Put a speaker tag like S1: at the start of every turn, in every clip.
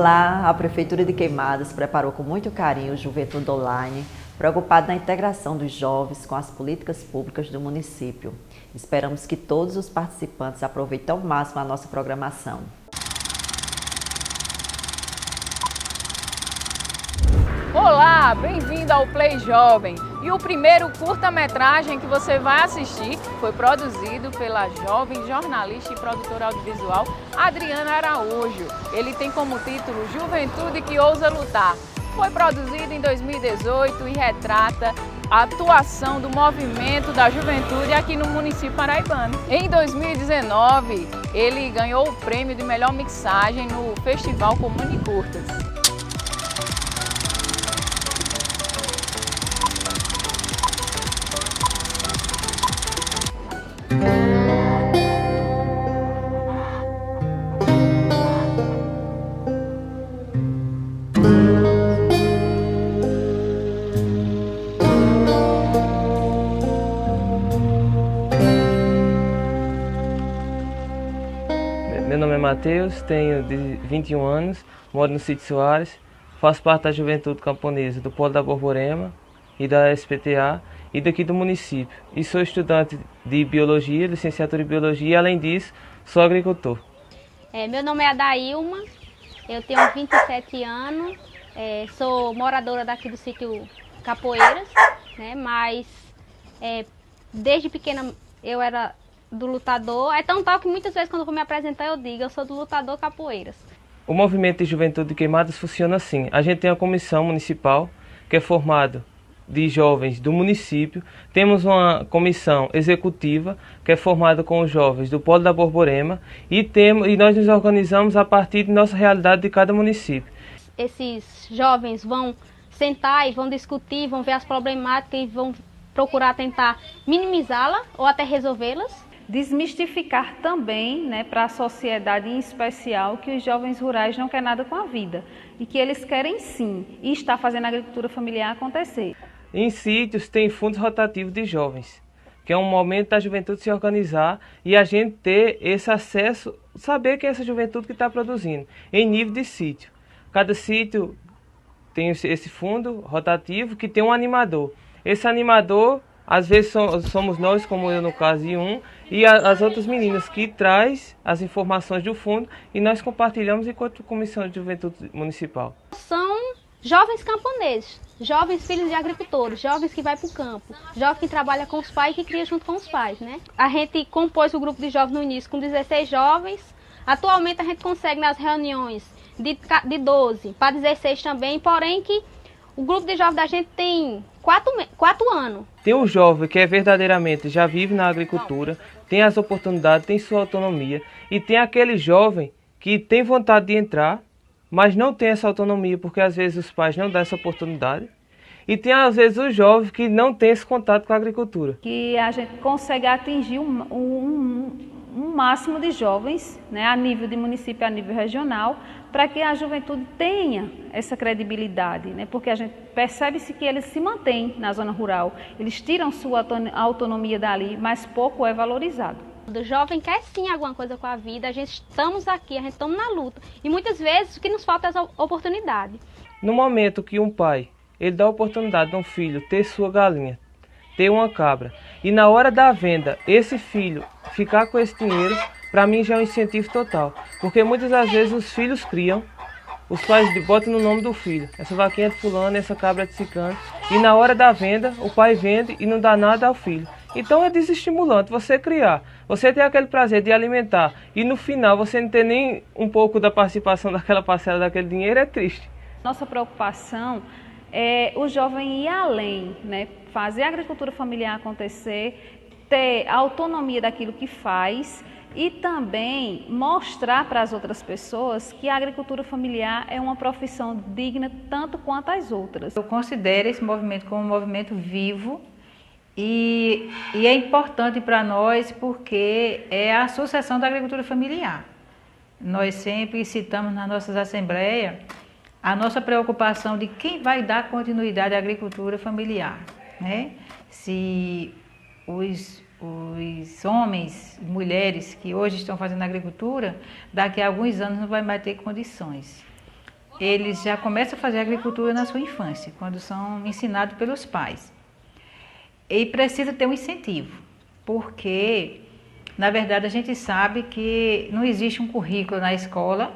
S1: Olá, a Prefeitura de Queimadas preparou com muito carinho o Juventude Online, preocupado na integração dos jovens com as políticas públicas do município. Esperamos que todos os participantes aproveitem ao máximo a nossa programação.
S2: Olá, bem-vindo ao Play Jovem. E o primeiro curta-metragem que você vai assistir foi produzido pela jovem jornalista e produtora audiovisual Adriana Araújo. Ele tem como título Juventude que Ousa Lutar. Foi produzido em 2018 e retrata a atuação do movimento da juventude aqui no município paraibano. Em 2019, ele ganhou o prêmio de melhor mixagem no Festival Comune Curtas.
S3: Meu nome é Matheus, tenho 21 anos, moro no Sítio Soares, faço parte da Juventude Camponesa do Polo da Borborema e da SPTA e daqui do município. E sou estudante de Biologia, licenciatura em Biologia e, além disso, sou agricultor.
S4: Meu nome é Adailma, eu tenho 27 anos, sou moradora daqui do sítio Capoeiras, né, mas desde pequena eu era do lutador, é tão tal que muitas vezes quando eu vou me apresentar eu digo, eu sou do lutador Capoeiras.
S3: O movimento de Juventude de Queimadas funciona assim, a gente tem a comissão municipal que é formada de jovens do município, temos uma comissão executiva que é formada com os jovens do Polo da Borborema e nós nos organizamos a partir de nossa realidade de cada município.
S4: Esses jovens vão sentar e vão discutir, vão ver as problemáticas e vão procurar tentar minimizá-la ou até resolvê-las.
S5: Desmistificar também, né, para a sociedade em especial, que os jovens rurais não querem nada com a vida e que eles querem sim e está fazendo a agricultura familiar acontecer.
S3: Em sítios tem fundos rotativos de jovens, que é um momento da juventude se organizar e a gente ter esse acesso, saber que é essa juventude que está produzindo, em nível de sítio. Cada sítio tem esse fundo rotativo que tem um animador. Esse animador, às vezes somos nós, como eu no caso, e as outras meninas que traz as informações do fundo e nós compartilhamos enquanto Comissão de Juventude Municipal.
S4: São jovens camponeses, jovens filhos de agricultores, jovens que vai para o campo, jovens que trabalha com os pais e que cria junto com os pais, né? A gente compôs o grupo de jovens no início com 16 jovens, atualmente a gente consegue nas reuniões de 12 para 16 também, porém que o grupo de jovens da gente tem 4 anos.
S3: Tem um jovem que verdadeiramente já vive na agricultura, tem as oportunidades, tem sua autonomia. E tem aquele jovem que tem vontade de entrar, mas não tem essa autonomia, porque às vezes os pais não dão essa oportunidade. E tem às vezes o jovem que não tem esse contato com a agricultura.
S5: Que a gente consegue atingir um máximo de jovens, né, a nível de município, a nível regional, para que a juventude tenha essa credibilidade, né? Porque a gente percebe-se que eles se mantêm na zona rural, eles tiram sua autonomia dali, mas pouco é valorizado.
S4: O jovem quer sim alguma coisa com a vida, a gente estamos aqui, a gente estamos na luta. E muitas vezes o que nos falta é essa oportunidade.
S3: No momento que um pai, ele dá a oportunidade de um filho ter sua galinha, ter uma cabra, e na hora da venda, esse filho ficar com esse dinheiro, para mim já é um incentivo total. Porque muitas das vezes os filhos criam, os pais botam no nome do filho. Essa vaquinha é de fulano, essa cabra é de ciclano. E na hora da venda, o pai vende e não dá nada ao filho. Então é desestimulante você criar, você ter aquele prazer de alimentar e no final você não ter nem um pouco da participação daquela parcela daquele dinheiro, é triste.
S5: Nossa preocupação é o jovem ir além, né? Fazer a agricultura familiar acontecer, ter a autonomia daquilo que faz e também mostrar para as outras pessoas que a agricultura familiar é uma profissão digna tanto quanto as outras.
S6: Eu considero esse movimento como um movimento vivo e é importante para nós porque é a sucessão da agricultura familiar. Nós sempre citamos nas nossas assembleias a nossa preocupação de quem vai dar continuidade à agricultura familiar, né? Se os homens, mulheres que hoje estão fazendo agricultura, daqui a alguns anos não vai mais ter condições. eles já começam a fazer agricultura na sua infância, quando são ensinados pelos pais. E precisa ter um incentivo, porque, na verdade, a gente sabe que não existe um currículo na escola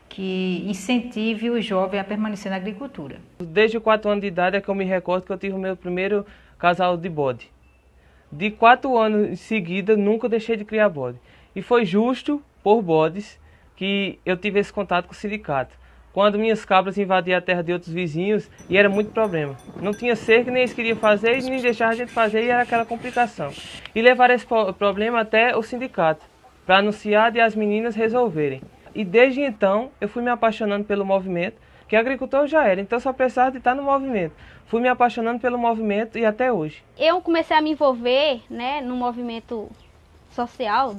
S6: que incentive o jovem a permanecer na agricultura.
S3: Desde os 4 anos de idade é que eu me recordo que eu tive o meu primeiro casal de bode. De 4 anos em seguida, nunca deixei de criar bode. E foi justo por bodes que eu tive esse contato com o sindicato. Quando minhas cabras invadiam a terra de outros vizinhos, e era muito problema. Não tinha cerca, nem eles queriam fazer, e nem deixavam a gente fazer, e era aquela complicação. E levaram esse problema até o sindicato, para anunciar e as meninas resolverem. E desde então, eu fui me apaixonando pelo movimento, que agricultor já era, então só precisava de estar no movimento. Fui me apaixonando pelo movimento e até hoje.
S4: Eu comecei a me envolver, né, no movimento social,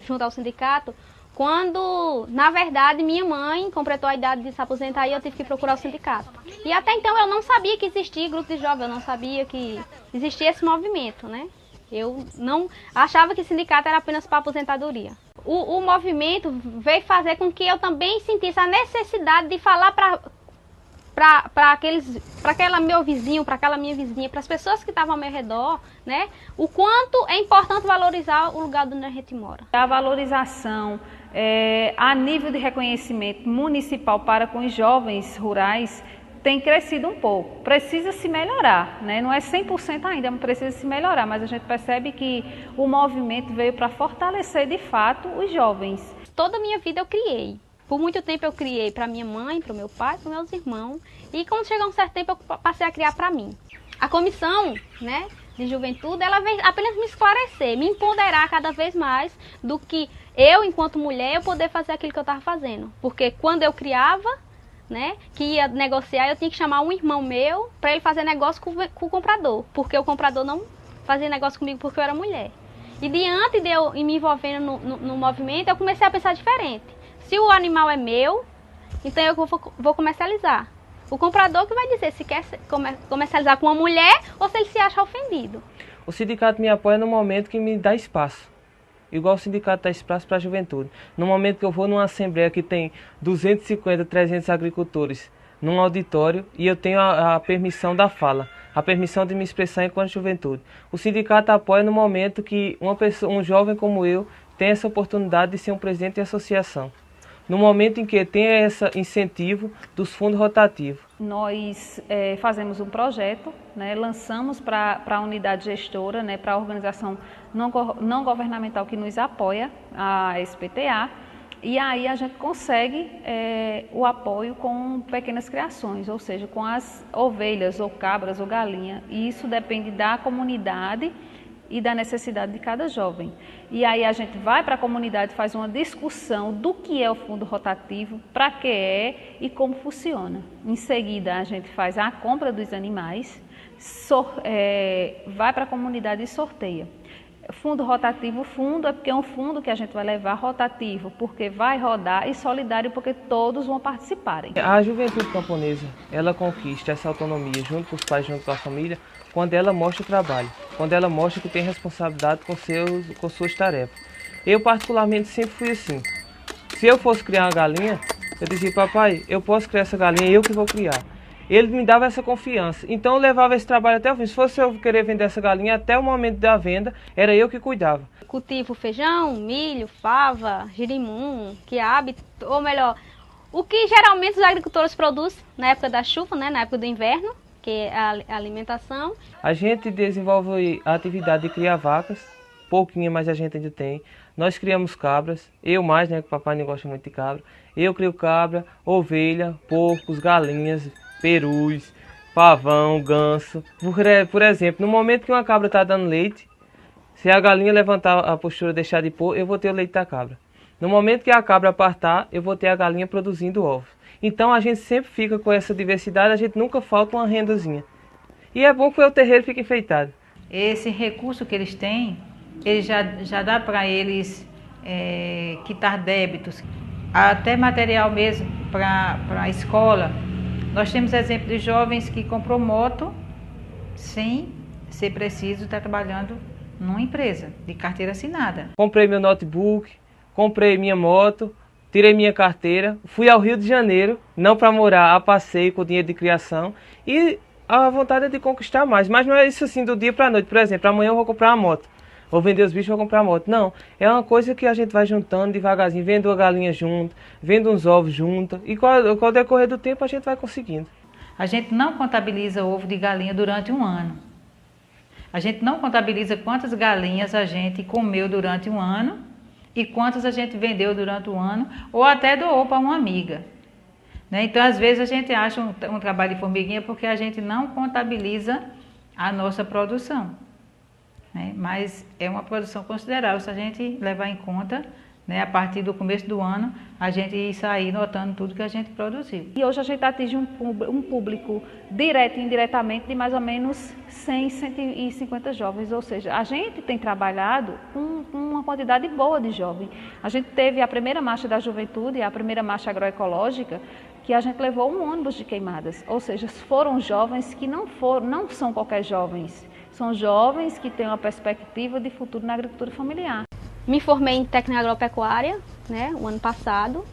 S4: junto ao sindicato, quando, na verdade, minha mãe completou a idade de se aposentar e eu tive que procurar o sindicato. E até então eu não sabia que existia grupo de jovens, eu não sabia que existia esse movimento, né? Eu não achava que sindicato era apenas para aposentadoria. O movimento veio fazer com que eu também sentisse a necessidade de falar para aquela meu vizinho, para aquela minha vizinha, para as pessoas que estavam ao meu redor, né? O quanto é importante valorizar o lugar onde a gente mora.
S5: A valorização a nível de reconhecimento municipal para com os jovens rurais tem crescido um pouco. Precisa se melhorar, né? Não é 100% ainda, mas precisa se melhorar. Mas a gente percebe que o movimento veio para fortalecer de fato os jovens.
S4: Toda a minha vida eu criei. Por muito tempo eu criei para minha mãe, para o meu pai, para os meus irmãos. E quando chegou um certo tempo eu passei a criar para mim. A comissão, né, de juventude, ela veio apenas me esclarecer, me empoderar cada vez mais do que eu, enquanto mulher, eu poder fazer aquilo que eu estava fazendo. Porque quando eu criava, né, que ia negociar, eu tinha que chamar um irmão meu para ele fazer negócio com o comprador. Porque o comprador não fazia negócio comigo porque eu era mulher. E diante de eu me envolvendo no movimento, eu comecei a pensar diferente. Se o animal é meu, então eu vou comercializar. O comprador que vai dizer se quer comercializar com uma mulher ou se ele se acha ofendido.
S3: O sindicato me apoia no momento que me dá espaço. Igual o sindicato dá espaço para a juventude. No momento que eu vou numa assembleia que tem 250, 300 agricultores, num auditório, e eu tenho a permissão da fala, a permissão de me expressar enquanto juventude. O sindicato apoia no momento que um jovem como eu tem essa oportunidade de ser um presidente de associação. No momento em que tem esse incentivo dos fundos rotativos.
S5: Nós fazemos um projeto, né, lançamos para a unidade gestora, né, para a organização não governamental que nos apoia, a SPTA, e aí a gente consegue o apoio com pequenas criações, ou seja, com as ovelhas, ou cabras, ou galinha. E isso depende da comunidade e da necessidade de cada jovem. E aí a gente vai para a comunidade, faz uma discussão do que é o fundo rotativo, para que é e como funciona. Em seguida a gente faz a compra dos animais, vai para a comunidade e sorteia. Fundo rotativo, fundo é porque é um fundo que a gente vai levar rotativo, porque vai rodar, e solidário porque todos vão participarem.
S3: A juventude camponesa, ela conquista essa autonomia junto com os pais, junto com a família, quando ela mostra o trabalho, quando ela mostra que tem responsabilidade com suas tarefas. Eu particularmente sempre fui assim. Se eu fosse criar uma galinha, eu dizia: papai, eu posso criar essa galinha, eu que vou criar. Ele me dava essa confiança, então eu levava esse trabalho até o fim. Se fosse eu querer vender essa galinha, até o momento da venda, era eu que cuidava.
S4: Cultivo feijão, milho, fava, girimum, quiabo, ou melhor, o que geralmente os agricultores produzem na época da chuva, né, na época do inverno, que é a alimentação.
S3: A gente desenvolve a atividade de criar vacas, pouquinha, mas a gente ainda tem. Nós criamos cabras, eu mais, né, que o papai não gosta muito de cabra. Eu crio cabra, ovelha, porcos, galinhas, perus, pavão, ganso. Por exemplo, no momento que uma cabra está dando leite, se a galinha levantar a postura e deixar de pôr, eu vou ter o leite da cabra. No momento que a cabra apartar, eu vou ter a galinha produzindo ovos. Então a gente sempre fica com essa diversidade, a gente nunca falta uma rendazinha. E é bom que o terreiro fique enfeitado.
S6: Esse recurso que eles têm, ele já dá para eles quitar débitos, até material mesmo para a escola. Nós temos exemplo de jovens que comprou moto sem ser preciso estar trabalhando numa empresa de carteira assinada.
S3: Comprei meu notebook, comprei minha moto, tirei minha carteira, fui ao Rio de Janeiro, não para morar, a passeio com dinheiro de criação, e a vontade é de conquistar mais. Mas não é isso assim do dia para a noite. Por exemplo, amanhã eu vou comprar uma moto, vou vender os bichos, vou comprar uma moto. Não, é uma coisa que a gente vai juntando devagarzinho, vendo uma galinha junto, vendo uns ovos junto, e com o decorrer do tempo a gente vai conseguindo.
S6: A gente não contabiliza ovo de galinha durante um ano. A gente não contabiliza quantas galinhas a gente comeu durante um ano e quantas a gente vendeu durante o ano ou até doou para uma amiga. Né? Então, às vezes, a gente acha um trabalho de formiguinha porque a gente não contabiliza a nossa produção. Né? Mas é uma produção considerável se a gente levar em conta, né, a partir do começo do ano, a gente sair notando tudo que a gente produziu.
S5: E hoje a gente atinge um público direto e indiretamente de mais ou menos 100, 150 jovens, ou seja, a gente tem trabalhado com uma quantidade boa de jovens. A gente teve a primeira marcha da juventude, a primeira marcha agroecológica, que a gente levou um ônibus de queimadas, ou seja, foram jovens que não são qualquer jovens, são jovens que têm uma perspectiva de futuro na agricultura familiar.
S4: Me formei em técnica agropecuária, né, o ano passado.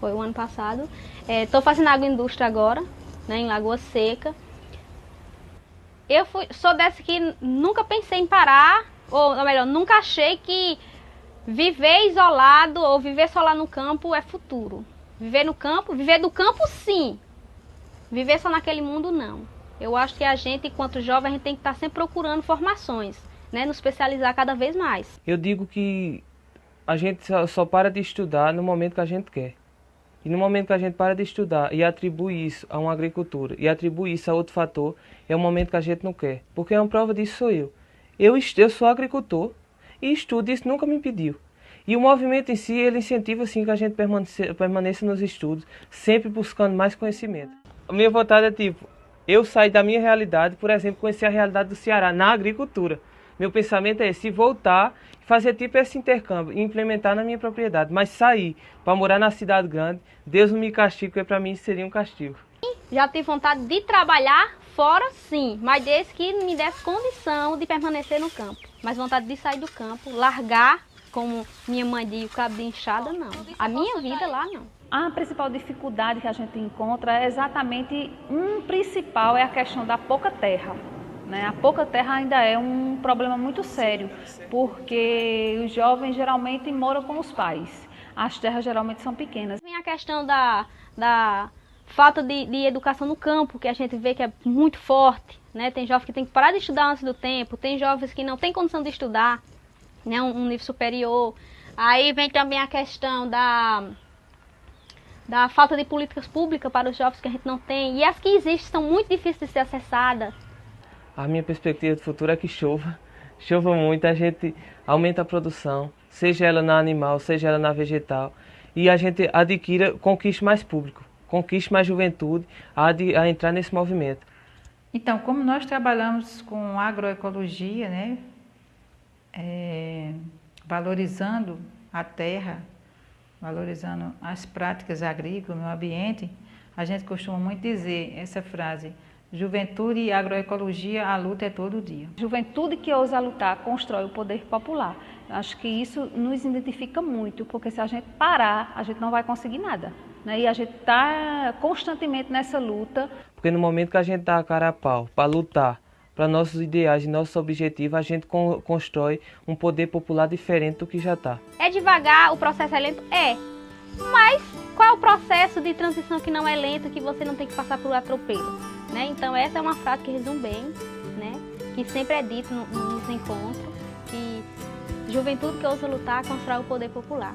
S4: Foi o ano passado. Estou fazendo agroindústria agora, né, em Lagoa Seca. Sou dessa que nunca pensei em parar, ou melhor, nunca achei que viver isolado ou viver só lá no campo é futuro. Viver no campo, viver do campo sim. Viver só naquele mundo não. Eu acho que a gente, enquanto jovem, a gente tem que estar sempre procurando formações. Né, nos especializar cada vez mais.
S3: Eu digo que a gente só para de estudar no momento que a gente quer. E no momento que a gente para de estudar e atribui isso a uma agricultura e atribui isso a outro fator, é o momento que a gente não quer. Porque uma prova disso sou eu. Eu sou agricultor e estudo, isso nunca me impediu. E o movimento em si, ele incentiva assim, que a gente permaneça nos estudos, sempre buscando mais conhecimento. A minha vontade é tipo, eu sair da minha realidade, por exemplo, conhecer a realidade do Ceará na agricultura. Meu pensamento é esse, voltar, fazer tipo esse intercâmbio e implementar na minha propriedade. Mas sair para morar na cidade grande, Deus não me castigue, porque para mim seria um castigo.
S4: Já tive vontade de trabalhar fora sim, mas desde que me desse condição de permanecer no campo. Mas vontade de sair do campo, largar, como minha mãe diz, o cabo de enxada, não. A minha vida lá não.
S5: A principal dificuldade que a gente encontra é exatamente, principal é a questão da pouca terra. A pouca terra ainda é um problema muito sério, porque os jovens geralmente moram com os pais. As terras geralmente são pequenas.
S4: Tem a questão da falta de educação no campo, que a gente vê que é muito forte. Né? Tem jovens que tem que parar de estudar antes do tempo, tem jovens que não têm condição de estudar, né? um nível superior. Aí vem também a questão da falta de políticas públicas para os jovens que a gente não tem. E as que existem são muito difíceis de ser acessadas.
S3: A minha perspectiva de futuro é que chova muito, a gente aumenta a produção, seja ela na animal, seja ela na vegetal, e a gente conquiste mais público, conquiste mais juventude a entrar nesse movimento.
S6: Então, como nós trabalhamos com agroecologia, né, valorizando a terra, valorizando as práticas agrícolas, o meio ambiente, a gente costuma muito dizer essa frase: juventude e agroecologia, a luta é todo dia.
S5: Juventude que ousa lutar constrói o poder popular. Eu acho que isso nos identifica muito, porque se a gente parar, a gente não vai conseguir nada. Né? E a gente está constantemente nessa luta.
S3: Porque no momento que a gente dá a cara a pau para lutar para nossos ideais e nossos objetivos, a gente constrói um poder popular diferente do que já está.
S4: É devagar, o processo é lento? É. Mas qual é o processo de transição que não é lento, que você não tem que passar por atropelo? Né? Então essa é uma frase que resume bem, né? Que sempre é dito nos encontros, que juventude que ousa lutar constrói o poder popular.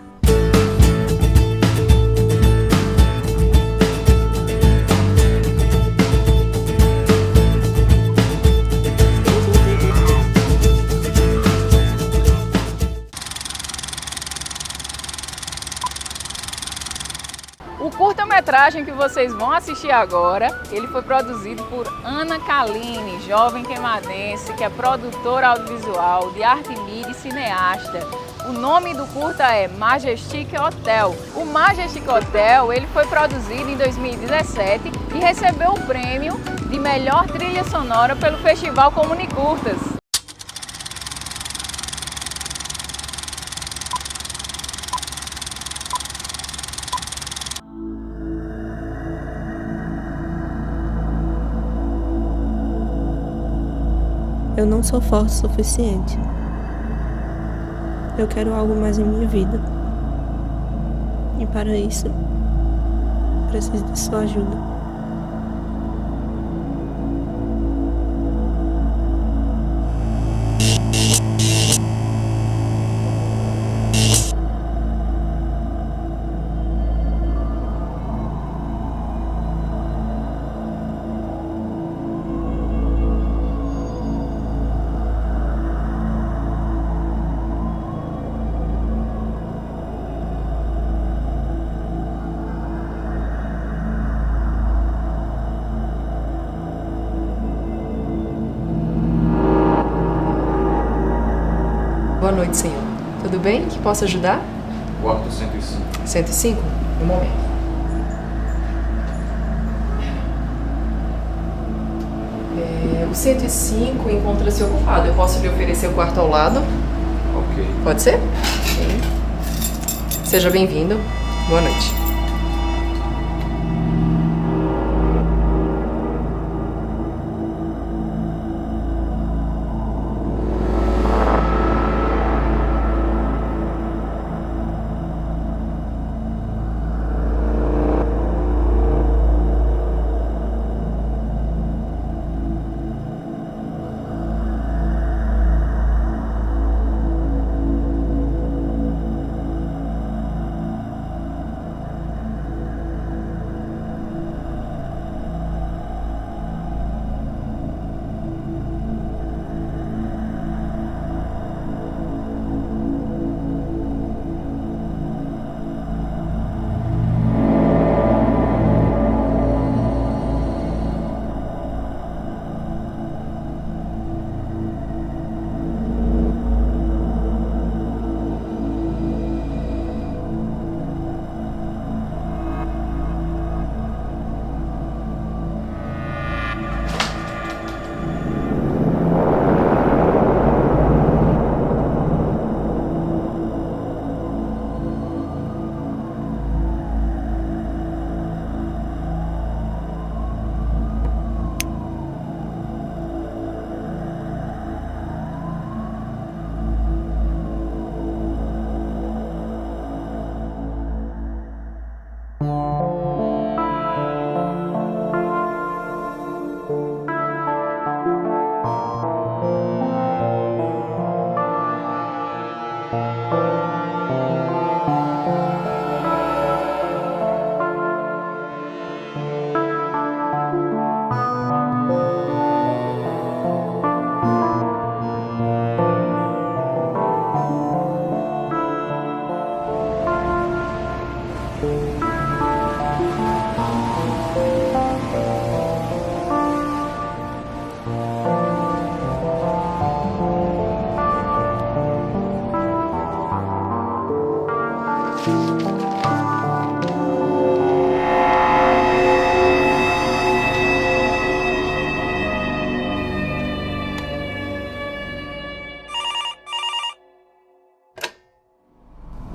S2: O curta-metragem que vocês vão assistir agora, ele foi produzido por Ana Kaline, jovem queimadense, que é produtora audiovisual, de arte e mídia e cineasta. O nome do curta é Majestic Hotel. O Majestic Hotel, ele foi produzido em 2017 e recebeu o prêmio de melhor trilha sonora pelo Festival Comunicurtas.
S7: Eu não sou forte o suficiente. Eu quero algo mais em minha vida. E para isso, preciso de sua ajuda.
S8: Boa noite, senhor. Tudo bem? Que posso ajudar?
S9: Quarto 105.
S8: 105? Um momento. O 105 encontra-se ocupado. Eu posso lhe oferecer o quarto ao lado?
S9: Ok.
S8: Pode ser? Ok. Seja bem-vindo. Boa noite.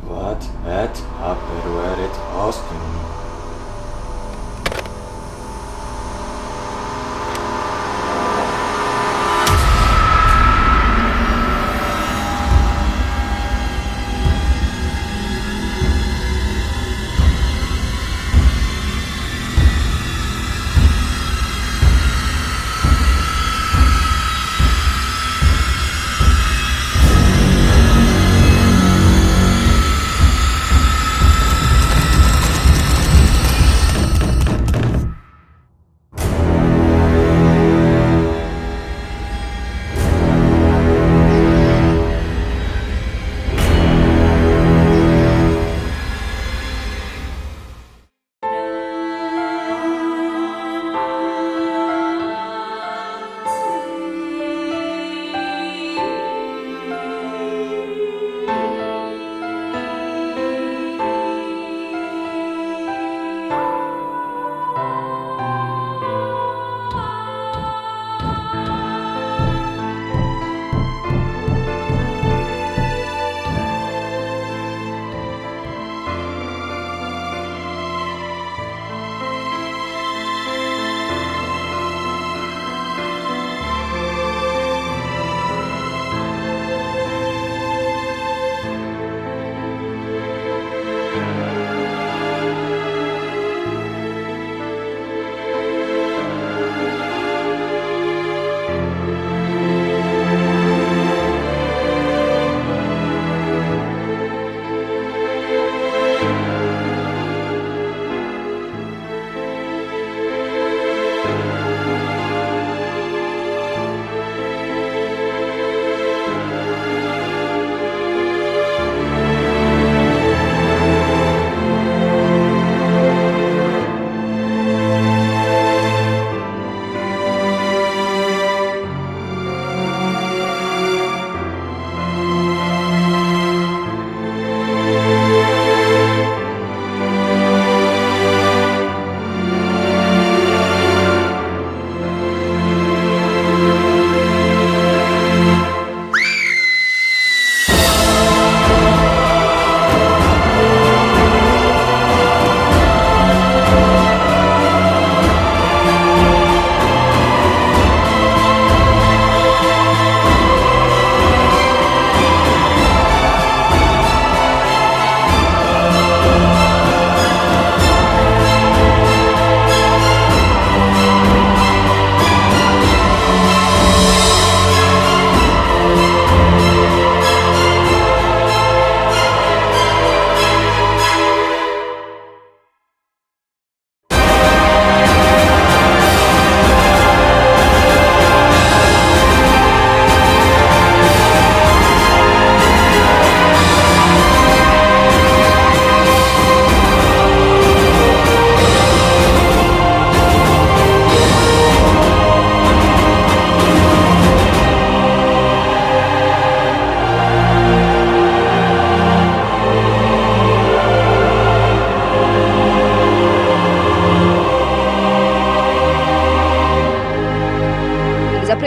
S9: Vad et aperuerit ostum?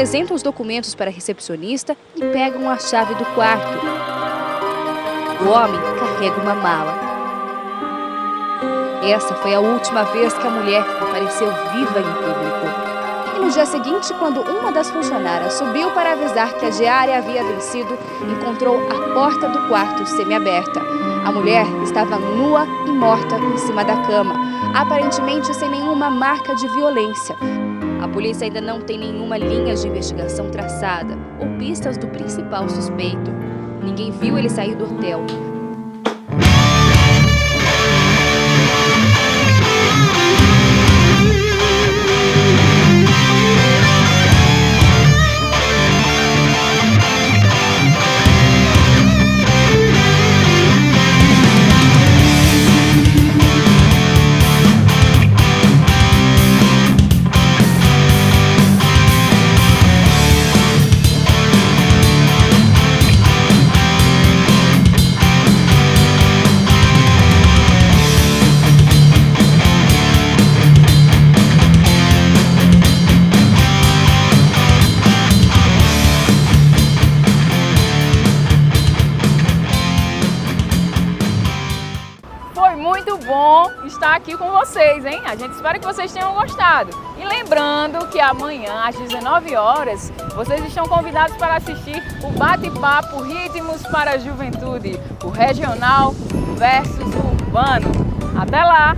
S10: apresentam os documentos para a recepcionista e pegam a chave do quarto. O homem carrega uma mala. Essa foi a última vez que a mulher apareceu viva em público. E no dia seguinte, quando uma das funcionárias subiu para avisar que a diária havia vencido, encontrou a porta do quarto semiaberta. A mulher estava nua e morta em cima da cama, aparentemente sem nenhuma marca de violência. A polícia ainda não tem nenhuma linha de investigação traçada ou pistas do principal suspeito. Ninguém viu ele sair do hotel.
S2: Muito bom estar aqui com vocês, hein? A gente espera que vocês tenham gostado. E lembrando que amanhã, às 19 horas, vocês estão convidados para assistir o Bate-Papo Ritmos para a Juventude, o regional versus o urbano. Até lá!